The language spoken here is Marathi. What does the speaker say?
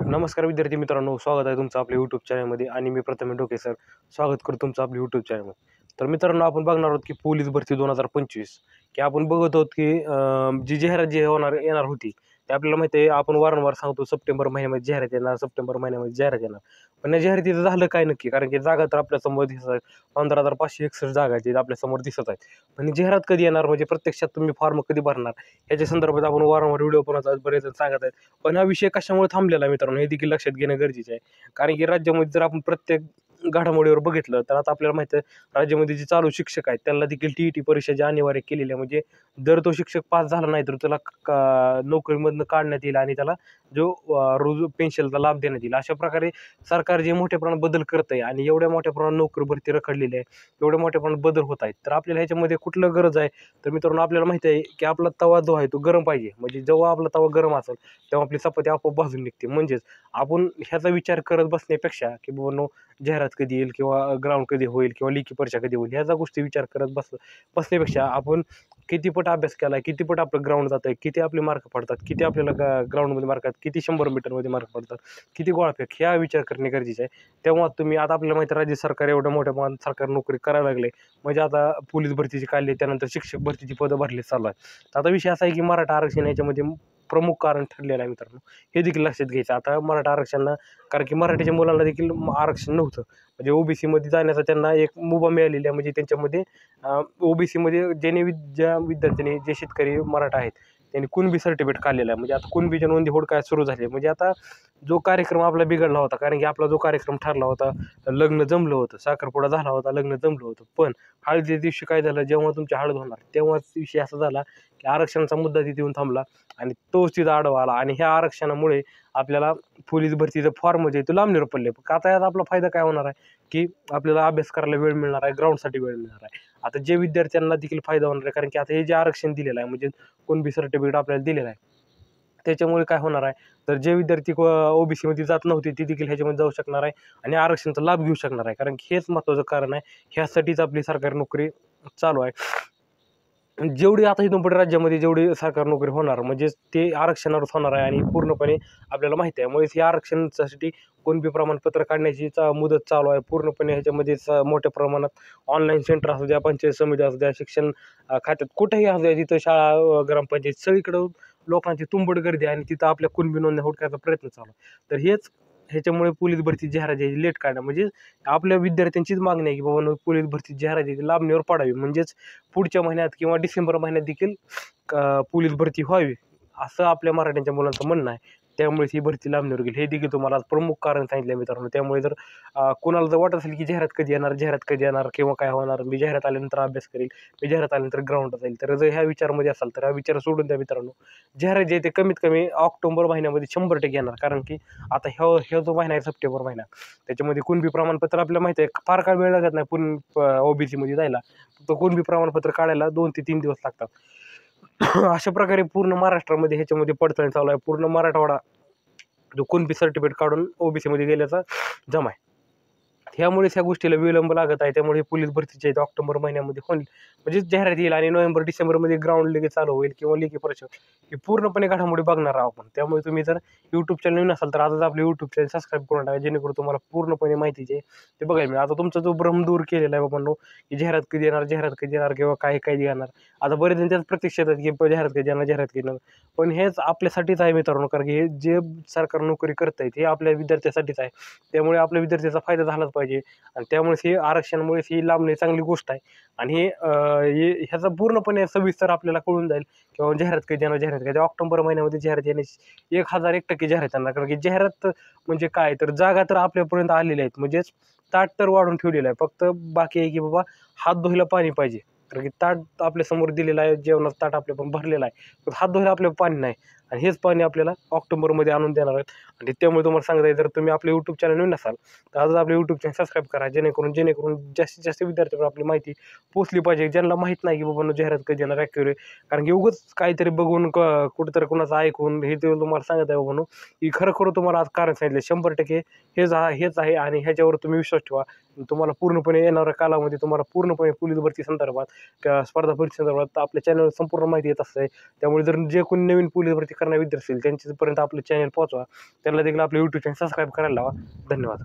नमस्कार विद्यार्थी मित्रांनो, स्वागत आहे तुमचं आपल्या यूट्यूब चॅनलमध्ये आणि मी प्रथमेश डोके सर स्वागत करतो तुमचं आपल्या यूट्यूब चॅनलमध्ये. तर मित्रांनो, आपण बघणार आहोत की पोलीस भरती 2025 की आपण बघत आहोत की जी जाहिरात जी येणार होती ते आपल्याला माहिती आहे. आपण वारंवार सांगतो सप्टेंबर महिन्यामध्ये जाहिरात येणार, सप्टेंबर महिन्यामध्ये जाहिरात येणार. पण या जाहिरातीचं झालं काय नक्की? कारण की जागा तर आपल्यासमोर दिसत आहेत, 15,561 जागा आहेत आपल्यासमोर दिसत आहेत. पण ही जाहिरात कधी येणार, म्हणजे प्रत्यक्षात तुम्ही फॉर्म कधी भरणार, याच्या संदर्भात आपण वारंवार व्हिडिओ बनवत बरेच जण सांगत आहेत. पण हा विषय कशामुळे थांबलेला आहे मित्रांनो, हे देखील लक्षात घेणं गरजेचं आहे. कारण की राज्यामध्ये जर आपण प्रत्येक घडामोडीवर बघितलं तर आता आपल्याला माहिती आहे, राज्यामध्ये जे चालू शिक्षक आहेत त्यांना देखील टी परीक्षा जी अनिवार्य केलेली आहे. म्हणजे जर तो शिक्षक पास झाला नाही तर त्याला नोकरीमधनं काढण्यात येईल आणि त्याला जो रोज पेन्शनचा लाभ देण्यात येईल. अशा प्रकारे सरकार जे मोठ्या प्रमाणात बदल करत आहे आणि एवढ्या मोठ्या प्रमाणात नोकरी भरती रखडलेली आहे, एवढ्या मोठ्या प्रमाणात बदल होत आहेत. तर आपल्याला ह्याच्यामध्ये कुठलं गरज आहे? तर मित्रांनो, आपल्याला माहिती आहे की आपला तवा जो आहे तो गरम पाहिजे. म्हणजे जेव्हा आपला तवा गरम असेल तेव्हा आपली चपाती आपोआप भाजून निघते. म्हणजेच आपण ह्याचा विचार करत बसण्यापेक्षा की बाबा जाहिरात कधी येईल किंवा ग्राउंड कधी होईल किंवा लेखी परीक्षा कधी होईल, ह्याचा गोष्टी विचार करत बसण्यापेक्षा आपण किती पट अभ्यास केला आहे, किती पट आपलं ग्राउंड जात आहे, किती आपले मार्क पडतात, किती आपल्याला ग्राउंडमध्ये मार्क आहेत, किती 100 मीटरमध्ये मार्क पडतात, किती गोळाफेक, ह्या विचार करणे गरजेचे आहे. तेव्हा तुम्ही आता आपल्याला माहिती राज्य सरकार एवढ्या मोठ्या प्रमाणात सरकार नोकरी करायला लागले. म्हणजे आता पोलीस भरतीची काढली, त्यानंतर शिक्षक भरतीची पदं भरली चालू आहे. तर आता विषय असा आहे की मराठा आरक्षण याच्यामध्ये प्रमुख कारण ठरलेलं आहे मित्रांनो, हे देखील लक्षात घ्यायचं. आता मराठा आरक्षणाला, कारण की मराठीच्या मुलांना देखील आरक्षण नव्हतं. म्हणजे ओबीसीमध्ये जाण्याचा त्यांना एक मुभा मिळालेली आहे. म्हणजे त्यांच्यामध्ये ओबीसीमध्ये ज्या विद्यार्थ्यांनी, जे शेतकरी मराठा आहेत त्यांनी कुणबी सर्टिफिकेट काढलेलं आहे. म्हणजे आता कुणबीच्या नोंदी होडकाय सुरू झाले. म्हणजे आता जो कार्यक्रम आपला बिघडला होता, कारण की आपला जो कार्यक्रम ठरला होता, लग्न जमलं होतं, साखरपुडा झाला होता, लग्न जमलं होतं, पण हळदीच्या दिवशी काय झालं, जेव्हा तुमची हळद होणार तेव्हाच विषय असा झाला की आरक्षणाचा मुद्दा तिथे येऊन थांबला आणि तोच तिथं आडवा आला. आणि ह्या आरक्षणामुळे आपल्याला पोलीस भरतीचं फॉर्म जे तो लांबणीवर पडले. आता यात आपला फायदा काय होणार आहे की आपल्याला अभ्यास करायला वेळ मिळणार आहे, ग्राउंडसाठी वेळ मिळणार आहे. आता जे विद्यार्थ्यांना देखील फायदा होणार आहे, कारण की आता हे जे आरक्षण दिलेलं आहे, म्हणजे कुणबी सर्टिफिकेट आपल्याला दिलेलं आहे, त्याच्यामुळे काय होणार आहे, तर जे विद्यार्थी ओबीसीमध्ये जात नव्हते ते देखील ह्याच्यामध्ये जाऊ शकणार आहे आणि आरक्षणाचा लाभ घेऊ शकणार आहे. कारण की हेच महत्त्वाचं कारण आहे. ह्यासाठीच आपली सरकारी नोकरी चालू आहे. जेवढी आता इथून पुढे राज्यामध्ये जेवढी सरकारी नोकरी होणार, म्हणजे ते आरक्षणावरच होणार आहे आणि पूर्णपणे आपल्याला माहिती आहे. मुळे हे आरक्षणासाठी कोणबी प्रमाणपत्र काढण्याची मुदत चालू आहे. पूर्णपणे ह्याच्यामध्ये मोठ्या प्रमाणात ऑनलाईन सेंटर असू द्या, पंचायत समिती असू द्या, शिक्षण खात्यात कुठेही असू द्या, जिथं शाळा, ग्रामपंचायत, सगळीकडं लोकांची तुंबड गर्दी आहे आणि तिथं आपल्या कुणबी नोंदण्या हुडकायचा प्रयत्न चालू आहे. तर ह्याच्यामुळे पोलीस भरती जाहिरात लेट काढणं, म्हणजे आपल्या विद्यार्थ्यांचीच मागणी आहे की बाबा पोलीस भरती जाहिरात लांबणीवर पडावी. म्हणजेच पुढच्या महिन्यात किंवा डिसेंबर महिन्यात देखील पोलीस भरती व्हावी, असं आपल्या मराठ्यांच्या मुलांचं म्हणणं आहे. त्यामुळे ही भरती लांबणीवर गेली, हे देखील तुम्हाला आज प्रमुख कारण सांगितलं मित्रांनो. त्यामुळे जर कोणाला जर वाटत असेल की जाहिरात कधी येणार, जाहिरात कधी येणार किंवा काय होणार, मी जाहिरात आल्यानंतर अभ्यास करेल, मी जाहिरात आल्यानंतर ग्राउंडला जाईल, तर जर ह्या विचारामध्ये असाल तर हा विचार सोडून द्या मित्रांनो. जाहिरात जे ते कमीत कमी ऑक्टोबर महिन्यामध्ये 100% येणार. कारण की आता ह्या जो महिना आहे सप्टेंबर महिना, त्याच्यामध्ये कुणबी प्रमाणपत्र आपल्याला माहिती आहे फार काळ वेळ लागत नाही ओबीसीमध्ये जायला. फक्त कुणबी प्रमाणपत्र काढायला 2 ते 3 दिवस लागतात. अशा प्रकारे पूर्ण महाराष्ट्रामध्ये ह्याच्यामध्ये पडताळणी चालू आहे. पूर्ण मराठवाडा जो कुणबी सर्टिफिकेट काढून ओबीसीमध्ये गेल्याचा जमा आहे. त्यामुळेच ह्या गोष्टीला विलंब लागत आहे. त्यामुळे पोलीस भरतीचे ऑक्टोबर महिन्यामध्ये होईल, म्हणजे जाहिरात येईल आणि नोव्हेंबर डिसेंबरमध्ये ग्राउंड लगेच चालू होईल किंवा लेखी परीक्षा, ही पूर्णपणे घडामोडी बघणार आहोत आपण. त्यामुळे तुम्ही जर यूट्यूब चॅनल नवीन असाल तर आजच आपले यूट्यूब चॅनल सबस्क्राईब करून टाका, जेणेकरून तुम्हाला पूर्णपणे माहितीचे ते बघायला मिळेल. आता तुमचा जो भ्रम दूर केलेला आहे बाबांनो, की जाहिरात कधी येणार, जाहिरात कधी येणार किंवा काय येणार. आता बरेच जण त्याच प्रतीक्षेत आहेत की जाहिरात कधी येणार, जाहिरात कधी येणार. पण हेच आपल्यासाठीच आहे मित्रांनो, कारण की हे जे सरकार नोकरी करत आहेत हे आपल्या विद्यार्थ्यासाठीच आहे. त्यामुळे आपल्या विद्यार्थ्याचा फायदा झालाच पाहिजे आणि त्यामुळेच हे आरक्षणामुळेच ही लांबणी चांगली गोष्ट आहे. आणि ह्याचा पूर्णपणे सविस्तर आपल्याला कळून जाईल किंवा जाहिरात कधी येणार, जाहिरात कधी. ऑक्टोबर महिन्यामध्ये जाहिरात येण्याची 1001% जाहिरात येणार. कारण की जाहिरात म्हणजे काय, तर जागा तर आपल्यापर्यंत आलेल्या आहेत, म्हणजेच ताट तर वाढून ठेवलेलं आहे. फक्त बाकी आहे की बाबा हात धुवायला पाणी पाहिजे. कारण की ताट आपल्यासमोर दिलेलं आहे, जेवणाचं ताट आपल्या पण भरलेलं आहे, पण हात धुवायला आपल्याला पाणी नाही. आणि हेच पाणी आपल्याला ऑक्टोबरमध्ये आणून देणार आहेत. आणि त्यामुळे तुम्हाला सांगता येईल, जर तुम्ही आपले यूट्यूब चॅनल नवीन असाल तर आजच आपले यूट्यूब चॅनल सबस्क्राईब करा, जेणेकरून जास्तीत जास्त विद्यार्थ्यांना आपली माहिती पोहोचली पाहिजे, ज्यांना माहीत नाही की बाबा जाहिरात कधी येणार ॲक्युरेट. कारण की उगाच काहीतरी बघून कुठंतरी कुणाचं ऐकून हे ते तुम्हाला सांगत आहे बाबा की खरं तुम्हाला आज कारण सांगितलं 100% हेच आहे आणि ह्याच्यावर तुम्ही विश्वास ठेवा. तुम्हाला पूर्णपणे येणाऱ्या कालामध्ये तुम्हाला पूर्णपणे पोलीस भरती संदर्भात किंवा स्पर्धा परीक्षे संदर्भात आपल्या चॅनलवर संपूर्ण माहिती येत असते. त्यामुळे जर जे कोणी नवीन पोलीस भरती करणारे विद्यार्थी असतील त्यांच्यापर्यंत आपलं चॅनल पोहोचवा. त्यांना देखील आपलं यूट्यूब चॅनल सबस्क्राईब करायला लावा. धन्यवाद.